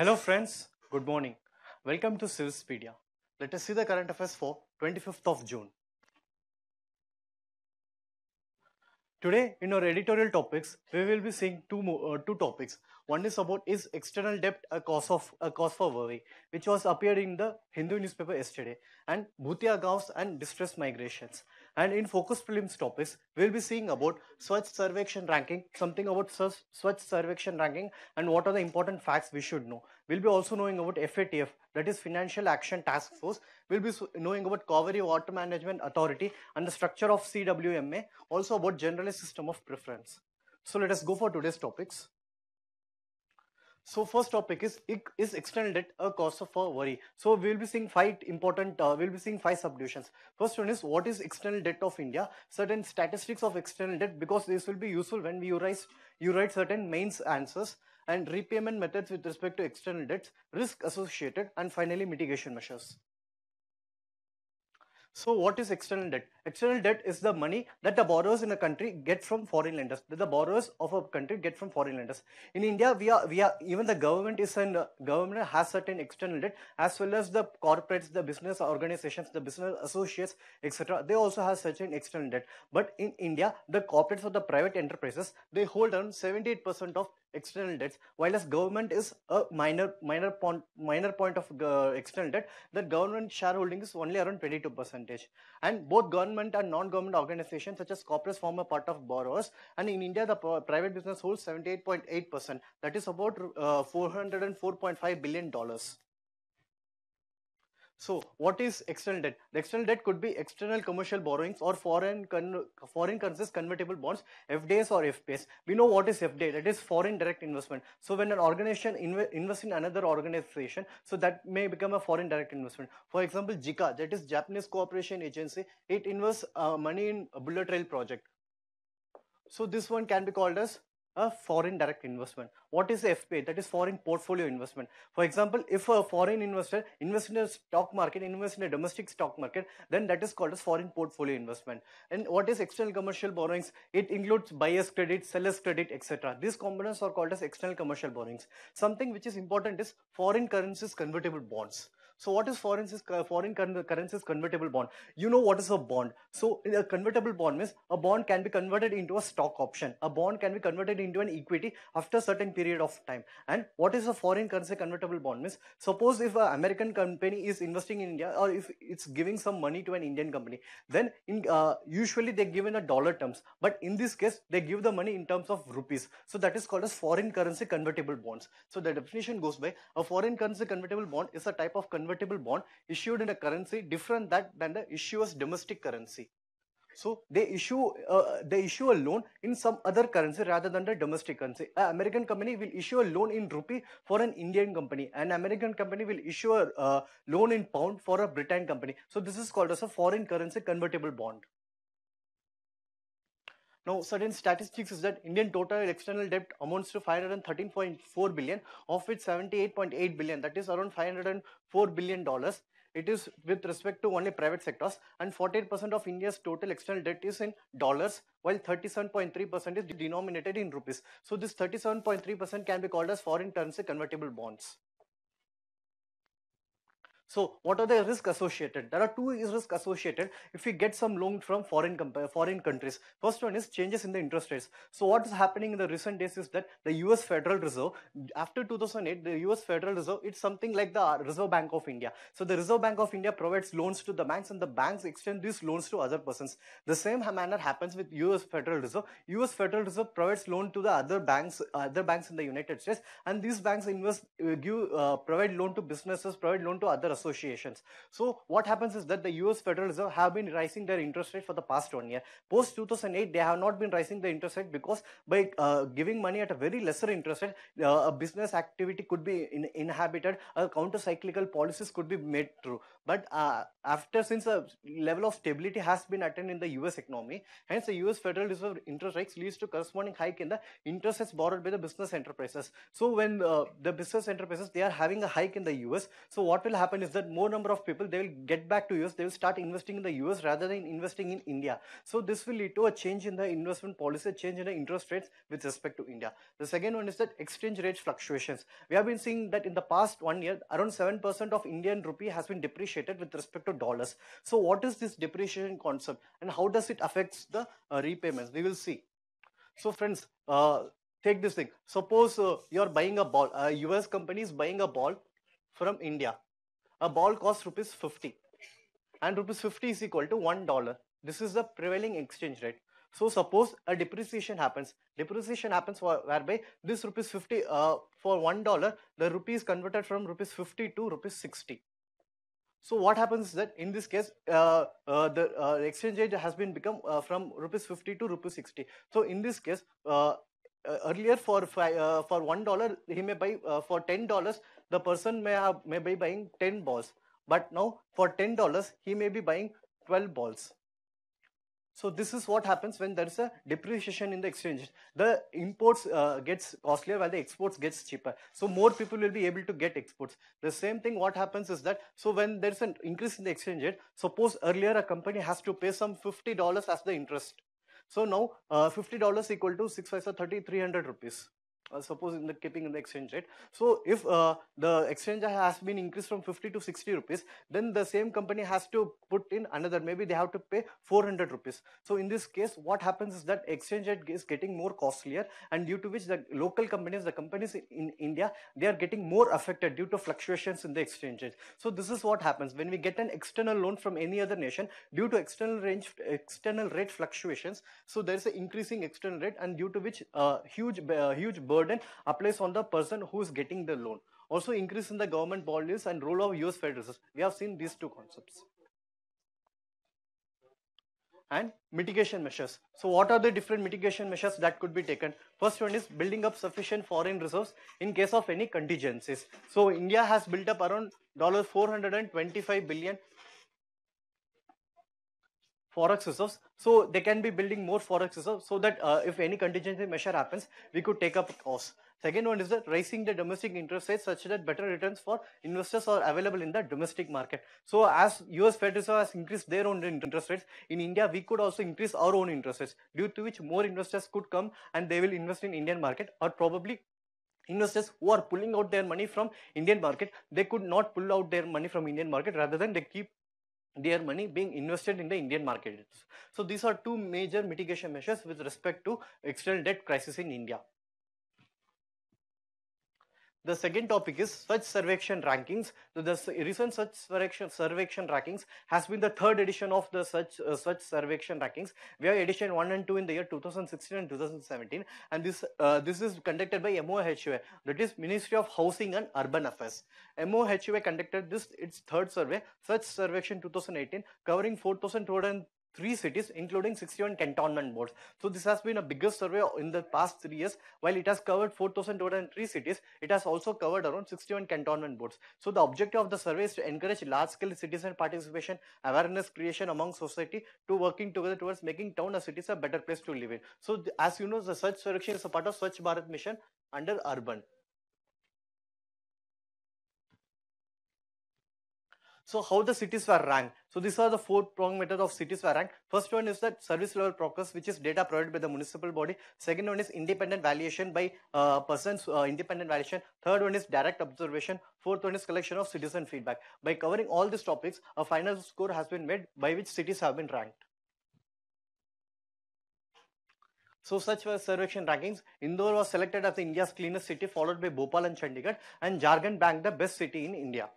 Hello friends, good morning. Welcome to Civispedia. Let us see the current affairs for 25th of June. Today in our editorial topics, we will be seeing two topics. One is about is external debt a cause for worry, which was appeared in the Hindu newspaper yesterday, and Bhootiya Gaons and distress migrations. And in focus prelims topics, we will be seeing about Swachh Sarvekshan ranking, something about Swachh Sarvekshan ranking, and what are the important facts we should know. We'll be also knowing about FATF, that is Financial Action Task Force. We'll be knowing about Cauvery Water Management Authority and the structure of CWMA, also about generalized system of preference. So let us go for today's topics. So first topic is external debt a cause for worry? So we'll be seeing five subdivisions. First one is what is external debt of India? Certain statistics of external debt, because this will be useful when you write certain mains answers, and repayment methods with respect to external debts, risk associated, and finally mitigation measures. So what is external debt? External debt is the money that the borrowers in a country get from foreign lenders. That the borrowers of a country get from foreign lenders. In India, we are even the government has certain external debt, as well as the corporates, the business organizations, the business associates, etc. They also have certain external debt. But in India, the corporates or the private enterprises, they hold around 78% of external debts, while as government is a minor point of external debt. That government shareholding is only around 22%, and both government and non-government organizations such as corporates form a part of borrowers. And in India, the private business holds 78.8%, that is about $404.5 billion. So what is external debt? The external debt could be external commercial borrowings or foreign currencies convertible bonds, FDIs or FPS. We know what is FDI, that is foreign direct investment. So when an organization invests in another organization, so that may become a foreign direct investment. For example, JICA, that is Japanese Cooperation Agency, it invests money in a bullet rail project. So this one can be called as a foreign direct investment. What is FPA? That is foreign portfolio investment. For example, if a foreign investor invests in a stock market, invests in a domestic stock market, then that is called as foreign portfolio investment. And what is external commercial borrowings? It includes buyer's credit, seller's credit, etc. These components are called as external commercial borrowings. Something which is important is foreign currencies convertible bonds. So what is foreign currencies convertible bond? You know what is a bond. So a convertible bond means a bond can be converted into a stock option. A bond can be converted into an equity after a certain period of time. And what is a foreign currency convertible bond means? Suppose if an American company is investing in India, or if it's giving some money to an Indian company, then usually they give in a dollar terms. But in this case, they give the money in terms of rupees. So that is called as foreign currency convertible bonds. So the definition goes by a foreign currency convertible bond is a type of convertible bond issued in a currency different than the issuer's domestic currency. So they issue a loan in some other currency rather than the domestic currency. An American company will issue a loan in rupee for an Indian company. An American company will issue a loan in pound for a Britain company. So this is called as a foreign currency convertible bond. Now, certain statistics is that Indian total external debt amounts to 513.4 billion, of which 78.8 billion, that is around $504 billion. It is with respect to only private sectors, and 48% of India's total external debt is in dollars, while 37.3% is denominated in rupees. So this 37.3% can be called as foreign currency convertible bonds. So what are the risks associated? There are two risks associated if we get some loan from foreign countries. First one is changes in the interest rates. So what is happening in the recent days is that the US Federal Reserve, after 2008, the US Federal Reserve, it's something like the Reserve Bank of India. So the Reserve Bank of India provides loans to the banks, and the banks extend these loans to other persons. The same manner happens with US Federal Reserve. US Federal Reserve provides loan to the other banks in the United States, and these banks provide loan to businesses, provide loan to other associations. So what happens is that the US Federal Reserve have been rising their interest rate for the past 1 year. Post 2008, they have not been rising the interest rate because by giving money at a very lesser interest rate, a business activity could be inhabited, counter-cyclical policies could be made through. But since a level of stability has been attained in the US economy, hence the US Federal Reserve interest rates leads to corresponding hike in the interest rates borrowed by the business enterprises. So when the business enterprises, they are having a hike in the US, so what will happen is that more number of people, they will get back to US, they will start investing in the US rather than investing in India. So this will lead to a change in the investment policy, a change in the interest rates with respect to India. The second one is that exchange rate fluctuations. We have been seeing that in the past 1 year, around 7% of Indian rupee has been depreciated with respect to dollars. So what is this depreciation concept and how does it affect the repayments? We will see. So friends, take this thing. Suppose you are buying a ball. A US company is buying a ball from India. A ball costs rupees 50, and rupees 50 is equal to $1. This is the prevailing exchange rate. So suppose a depreciation happens. Depreciation happens whereby this rupees 50 for $1, the rupee is converted from rupees 50 to rupees 60. So what happens is that in this case, the exchange rate has been become from rupees 50 to rupees 60. So in this case, earlier for $1 he may buy for $10, the person may be buying 10 balls, but now for $10 he may be buying 12 balls. So this is what happens when there is a depreciation in the exchange. The imports gets costlier while the exports gets cheaper. So more people will be able to get exports. The same thing what happens is that, so when there is an increase in the exchange rate, suppose earlier a company has to pay some $50 as the interest. So now $50 equal to 6 paisa 30, 300 rupees. Suppose in the keeping in the exchange rate. So if the exchange has been increased from 50 to 60 rupees, then the same company has to put in another, maybe they have to pay 400 rupees. So in this case, what happens is that exchange rate is getting more costlier, and due to which the local companies, the companies in India, they are getting more affected due to fluctuations in the exchange rate. So this is what happens when we get an external loan from any other nation due to external rate fluctuations. So there is an increasing external rate, and due to which huge burden applies on the person who is getting the loan. Also increase in the government bonds and role of US Federal Reserve. We have seen these two concepts. And mitigation measures. So what are the different mitigation measures that could be taken? First one is building up sufficient foreign reserves in case of any contingencies. So India has built up around $425 billion forex reserves, so they can be building more forex reserves so that if any contingency measure happens, we could take up a cost. Second one is that raising the domestic interest rates such that better returns for investors are available in the domestic market. So as US Fed Reserve has increased their own interest rates, in India we could also increase our own interest rates, due to which more investors could come and they will invest in Indian market, or probably investors who are pulling out their money from Indian market, they could not pull out their money from Indian market, rather than they keep their money being invested in the Indian market. So these are two major mitigation measures with respect to external debt crisis in India. The second topic is Swachh Sarvekshan rankings. So the recent Swachh Sarvekshan rankings has been the third edition of the Swachh Sarvekshan rankings. We have edition 1 and 2 in the year 2016 and 2017, and this is conducted by MOHUA, that is Ministry of Housing and Urban Affairs. MOHUA conducted its third survey, Swachh Sarvekshan 2018, covering 4,203 cities, including 61 cantonment boards. So this has been a biggest survey in the past 3 years. While it has covered 4,203 cities, it has also covered around 61 cantonment boards. So the objective of the survey is to encourage large-scale citizen participation, awareness creation among society, to working together towards making town or cities a better place to live in. So as you know, the Swachh Sarvekshan is a part of Swachh Bharat mission under urban. So how the cities were ranked? So these are the four-pronged method of cities were ranked. First one is that service level progress, which is data provided by the municipal body. Second one is independent valuation by persons, independent valuation. Third one is direct observation. Fourth one is collection of citizen feedback. By covering all these topics, a final score has been made by which cities have been ranked. So such were Sarvekshan rankings. Indore was selected as India's cleanest city, followed by Bhopal and Chandigarh, and Jharkhand banked the best city in India.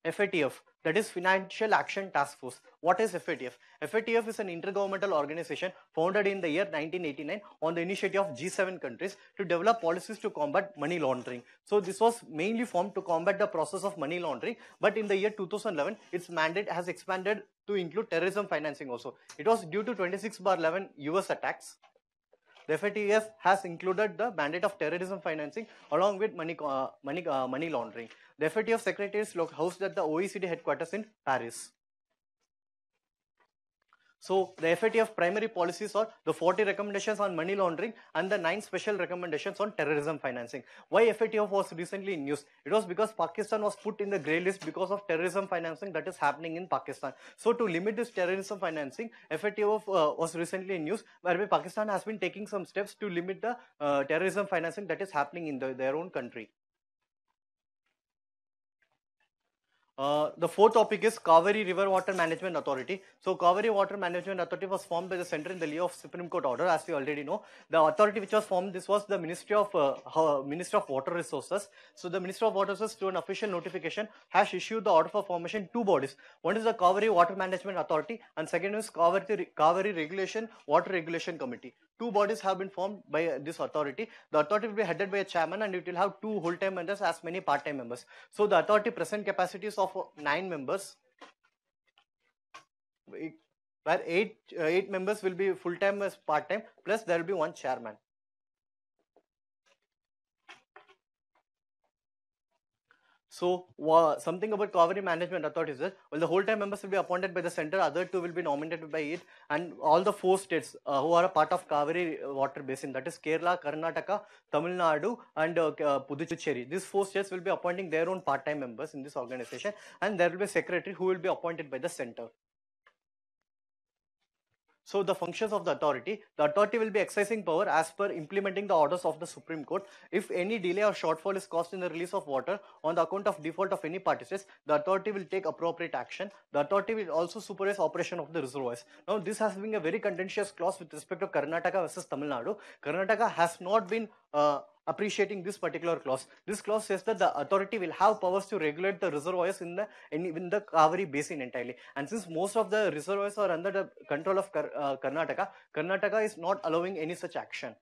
FATF, that is Financial Action Task Force. What is FATF? FATF is an intergovernmental organization founded in the year 1989 on the initiative of G7 countries to develop policies to combat money laundering. So this was mainly formed to combat the process of money laundering, but in the year 2011, its mandate has expanded to include terrorism financing also. It was due to 26/11 US attacks. The FATF has included the mandate of terrorism financing along with money laundering. The FATF secretary is housed at the OECD headquarters in Paris. So the FATF primary policies are the 40 recommendations on money laundering and the 9 special recommendations on terrorism financing. Why FATF was recently in news? It was because Pakistan was put in the grey list because of terrorism financing that is happening in Pakistan. So to limit this terrorism financing, FATF was recently in news, whereby Pakistan has been taking some steps to limit the terrorism financing that is happening in their own country. The fourth topic is Cauvery River Water Management Authority. So Cauvery Water Management Authority was formed by the center in the lieu of Supreme Court order, as we already know. The authority which was formed, this was the Ministry of Water Resources. So the Ministry of Water Resources, through an official notification, has issued the order for formation two bodies. One is the Cauvery Water Management Authority, and second is Cauvery Regulation Water Regulation Committee. Two bodies have been formed by this authority. The authority will be headed by a chairman, and it will have 2 whole-time members as many part-time members. So the authority present capacities of 9 members, where 8 members will be full-time as part-time, plus there will be 1 chairman. So something about Cauvery Management Authority is that, well, the whole-time members will be appointed by the center, other 2 will be nominated by it, and all the 4 states who are a part of Cauvery water basin, that is Kerala, Karnataka, Tamil Nadu, and Puducherry. These 4 states will be appointing their own part-time members in this organization, and there will be a secretary who will be appointed by the center. So the functions of the authority will be exercising power as per implementing the orders of the Supreme Court. If any delay or shortfall is caused in the release of water on the account of default of any parties, the authority will take appropriate action. The authority will also supervise operation of the reservoirs. Now this has been a very contentious clause with respect to Karnataka versus Tamil Nadu. Karnataka has not been appreciating this particular clause. This clause says that the authority will have powers to regulate the reservoirs in the Cauvery basin entirely. And since most of the reservoirs are under the control of Karnataka, Karnataka is not allowing any such action.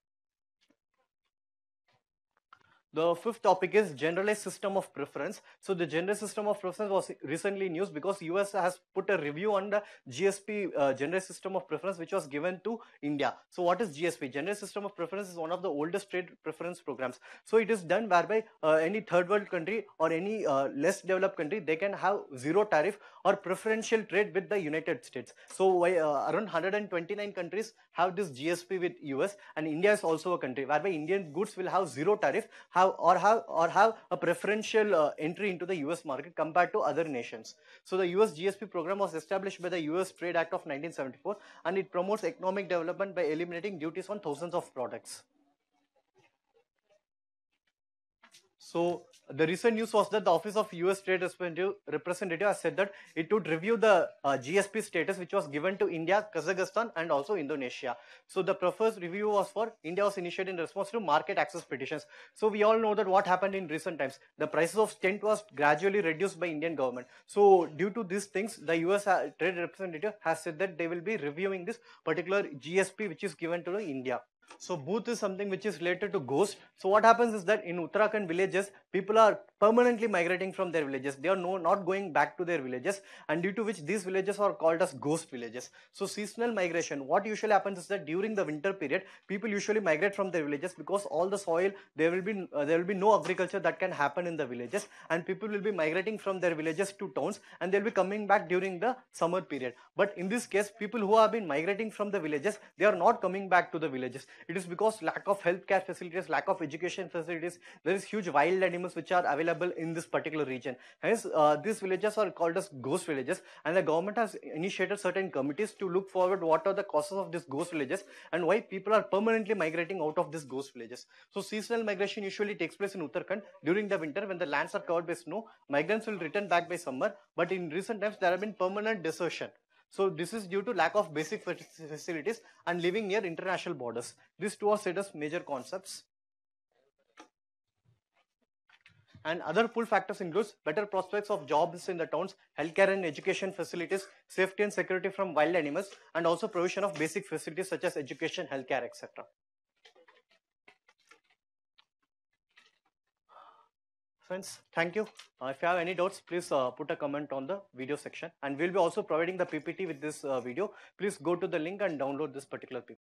The fifth topic is generalized system of preference. So the generalized system of preference was recently news because US has put a review on the GSP generalized system of preference, which was given to India. So what is GSP? Generalized system of preference is one of the oldest trade preference programs. So it is done whereby any third world country or any less developed country, they can have zero tariff or preferential trade with the United States. So around 129 countries have this GSP with US, and India is also a country whereby Indian goods will have zero tariff, have a preferential entry into the US market compared to other nations. So the US GSP program was established by the US Trade Act of 1974, and it promotes economic development by eliminating duties on thousands of products. So the recent news was that the Office of US Trade Representative has said that it would review the GSP status which was given to India, Kazakhstan, and also Indonesia. So the proposed review was for India was initiated in response to market access petitions. So we all know that what happened in recent times. The prices of stent was gradually reduced by Indian government. So due to these things, the US Trade Representative has said that they will be reviewing this particular GSP which is given to India. So Bhut is something which is related to ghost. So what happens is that in Uttarakhand villages, people are permanently migrating from their villages. They are not going back to their villages, and due to which these villages are called as ghost villages. So seasonal migration, what usually happens is that during the winter period, people usually migrate from their villages because all the soil, there will be no agriculture that can happen in the villages, and people will be migrating from their villages to towns, and they'll be coming back during the summer period. But in this case, people who have been migrating from the villages, they are not coming back to the villages. It is because lack of healthcare facilities, lack of education facilities. There is huge wild animals which are available in this particular region. Hence, these villages are called as ghost villages, and the government has initiated certain committees to look forward what are the causes of these ghost villages and why people are permanently migrating out of these ghost villages. So seasonal migration usually takes place in Uttarakhand during the winter when the lands are covered by snow. Migrants will return back by summer, but in recent times there have been permanent desertion. So this is due to lack of basic facilities and living near international borders. These two are said as major concepts. And other pull factors includes better prospects of jobs in the towns, healthcare and education facilities, safety and security from wild animals, and also provision of basic facilities such as education, healthcare, etc. Friends, thank you. If you have any doubts, please put a comment on the video section, and we'll be also providing the PPT with this video. Please go to the link and download this particular PPT.